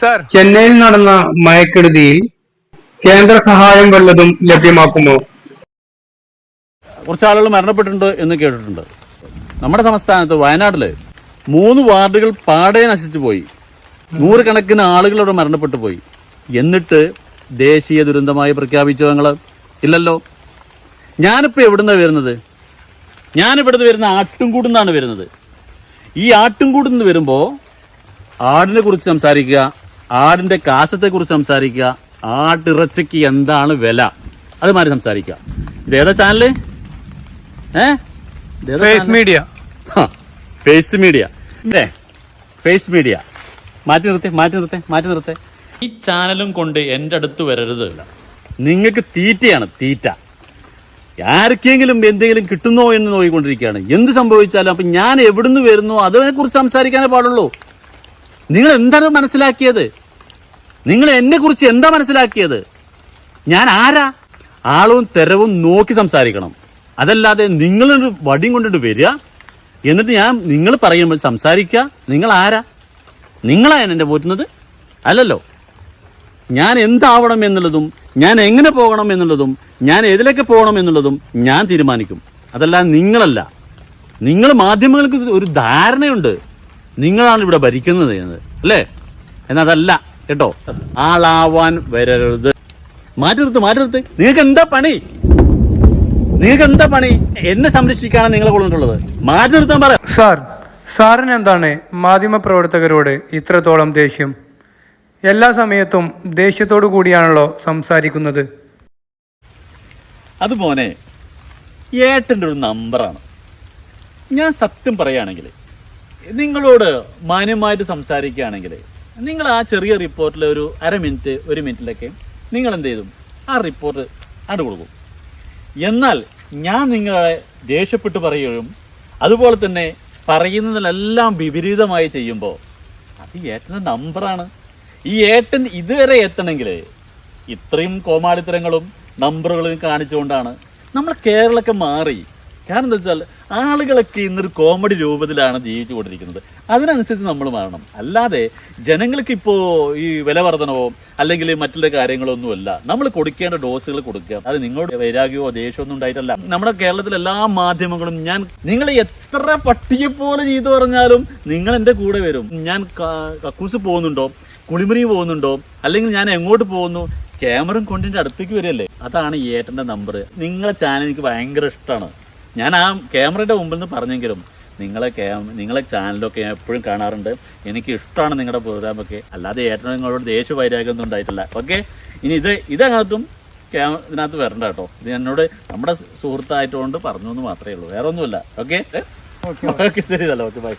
Sir, ചെന്നൈയിൽ നടന്ന മഴക്കെടുതിയിൽ കേന്ദ്ര സഹായം വല്ലതും ലഭ്യമാക്കുമോ? കുറച്ച് ആളുകൾ മരണപ്പെട്ടിട്ടുണ്ട് എന്ന് കേട്ടിട്ടുണ്ട്. നമ്മുടെ സംസ്ഥാനത്ത് വയനാട്ടില് 3 വാർഡുകൾ പാടെ നശിച്ചു പോയി. 100 കണക്കിന് ആളുകൾ അവിടെ മരണപ്പെട്ടു പോയി. എന്നിട്ട് ദേശീയ ദുരന്തമായി പ്രഖ്യാപിച്ചോ ഞങ്ങള്? ഇല്ലല്ലോ. ഞാനിപ്പോ എവിടുന്ന വരുന്നത്? ഞാനിവിടുന്ന് വരുന്ന ആട്ടുംകൂടുന്നാണ് വരുന്നത്. ഈ ആട്ടുംകൂടുന്ന് വരുമ്പോ ആടിനെ കുറിച്ച് സംസാരിക്കുക, ആടിന്റെ കാശത്തെ കുറിച്ച് സംസാരിക്കുക, ആട്ടിറച്ചിക്ക് എന്താണ് വില, അത് മാറി സംസാരിക്കുക. ഇതേതാ channel? Face media. Face media അല്ലേ? ഫേസ് മീഡിയ മാറ്റി നിർത്തേ. ഈ ചാനലും കൊണ്ട് എൻ്റെ അടുത്ത് വരരുത്. നിങ്ങൾക്ക് തീറ്റയാണ് തീറ്റ. ആർക്കെങ്കിലും എന്തെങ്കിലും കിട്ടുന്നോ എന്ന് നോക്കിക്കൊണ്ടിരിക്കുകയാണ്. എന്ത് സംഭവിച്ചാലും അപ്പൊ ഞാൻ എവിടുന്ന് വരുന്നോ അതിനെ കുറിച്ച് സംസാരിക്കാനേ പാടുള്ളൂ. നിങ്ങൾ എന്താണ് മനസ്സിലാക്കിയത്? നിങ്ങൾ എന്നെ കുറിച്ച് എന്താ മനസ്സിലാക്കിയത്? ഞാൻ ആരാ? ആളവും തെരവും നോക്കി സംസാരിക്കണം. അതല്ലാതെ നിങ്ങളൊരു വടിയും കൊണ്ടിട്ട് വരിക, എന്നിട്ട് നിങ്ങൾ പറയുമ്പോൾ സംസാരിക്കുക. നിങ്ങൾ ആരാ? നിങ്ങളാ എന്നെ പോറ്റുന്നത്? അല്ലല്ലോ. ഞാൻ എന്താവണം എന്നുള്ളതും ഞാൻ എങ്ങനെ പോകണം എന്നുള്ളതും ഞാൻ ഏതിലേക്ക് പോകണം എന്നുള്ളതും ഞാൻ തീരുമാനിക്കും. അതല്ല നിങ്ങളല്ല. നിങ്ങൾ മാധ്യമങ്ങൾക്ക് ഒരു ധാരണയുണ്ട്, നിങ്ങളാണ് ഇവിടെ ഭരിക്കുന്നത് എന്ന്, അല്ലേ? എന്നതല്ല കേട്ടോ. ആളാവാൻ വരരുത്. മാറ്റി നിർത്ത്. നിങ്ങൾക്ക് എന്താ പണി? എന്നെ സംരക്ഷിക്കാനാണ് നിങ്ങളെ കൊണ്ടിട്ടുള്ളത്. മാറ്റി നിർത്താൻ പറയാം. സാറിന് എന്താണ് മാധ്യമ പ്രവർത്തകരോട് ഇത്രത്തോളം ദേഷ്യം? എല്ലാ സമയത്തും ദേഷ്യത്തോടു കൂടിയാണല്ലോ സംസാരിക്കുന്നത്. അതുപോലെ ഏട്ടൻ്റെ ഒരു നമ്പറാണ്. ഞാൻ സത്യം പറയുകയാണെങ്കിൽ, നിങ്ങളോട് മാന്യമായിട്ട് സംസാരിക്കുകയാണെങ്കിൽ, നിങ്ങൾ ആ ചെറിയ റിപ്പോർട്ടിൽ ഒരു 1/2 മിനിറ്റ് 1 മിനിറ്റിലൊക്കെ നിങ്ങൾ എന്ത് ചെയ്തു ആ റിപ്പോർട്ട് അങ്ങോട്ട് കൊടുക്കും. എന്നാൽ ഞാൻ നിങ്ങളെ ദേഷ്യപ്പെട്ട് പറയുകയും അതുപോലെ തന്നെ പറയുന്നതിലെല്ലാം വിപരീതമായി ചെയ്യുമ്പോൾ അത് ഏട്ടൻ്റെ നമ്പറാണ്. ഈ ഏട്ടൻ ഇതുവരെ എത്തണമെങ്കിൽ ഇത്രയും കോമാളിത്തരങ്ങളും നമ്പറുകളും കാണിച്ചുകൊണ്ടാണ് നമ്മൾ കേരളമൊക്കെ മാറി. കാരണം എന്താ വെച്ചാൽ ആളുകളൊക്കെ ഇന്നൊരു കോമഡി രൂപത്തിലാണ് ജീവിച്ചു കൊണ്ടിരിക്കുന്നത്. അതിനനുസരിച്ച് നമ്മൾ മാറണം. അല്ലാതെ ജനങ്ങൾക്ക് ഇപ്പോൾ ഈ വില വർധനവോ അല്ലെങ്കിൽ മറ്റുള്ള കാര്യങ്ങളൊന്നുമല്ല. നമ്മൾ കൊടുക്കേണ്ട ഡോസുകൾ കൊടുക്കുക. അത് നിങ്ങളുടെ വൈരാഗ്യമോ ദേഷ്യമോ ഒന്നും ഉണ്ടായിട്ടല്ല. നമ്മുടെ കേരളത്തിലെ എല്ലാ മാധ്യമങ്ങളും നിങ്ങൾ എത്ര പട്ടിയെ പോലെ ചെയ്തു പറഞ്ഞാലും നിങ്ങൾ എൻ്റെ കൂടെ വരും. ഞാൻ കക്കൂസ് പോകുന്നുണ്ടോ, കുളിമുറി പോകുന്നുണ്ടോ, അല്ലെങ്കിൽ ഞാൻ എങ്ങോട്ട് പോകുന്നു, ക്യാമറയും കൊണ്ടിൻ്റെ അടുത്തേക്ക് വരികയല്ലേ. അതാണ് ഈ ഏട്ടൻ്റെ നമ്പർ. നിങ്ങളെ ചാനൽ എനിക്ക് ഭയങ്കര ഇഷ്ടമാണ്. ഞാൻ ആ ക്യാമറയുടെ മുമ്പിൽ നിന്ന് പറഞ്ഞെങ്കിലും നിങ്ങളെ ചാനലൊക്കെ ഞാൻ എപ്പോഴും കാണാറുണ്ട്. എനിക്ക് ഇഷ്ടമാണ് നിങ്ങളുടെ പ്രോഗ്രാമൊക്കെ. അല്ലാതെ ഏട്ടൻ നിങ്ങളോട് ദേശീയ വൈരാഗ്യമൊന്നും ഉണ്ടായിട്ടില്ല. ഓക്കെ, ഇനി ഇതങ്ങോട്ടും ഇതിനകത്ത് വരണ്ട കേട്ടോ. ഇത് എന്നോട് നമ്മുടെ സുഹൃത്തായിട്ടുകൊണ്ട് പറഞ്ഞു എന്ന് മാത്രമേ ഉള്ളൂ, വേറെ ഒന്നുമില്ല. ഓക്കെ, ശരി. Okay, by.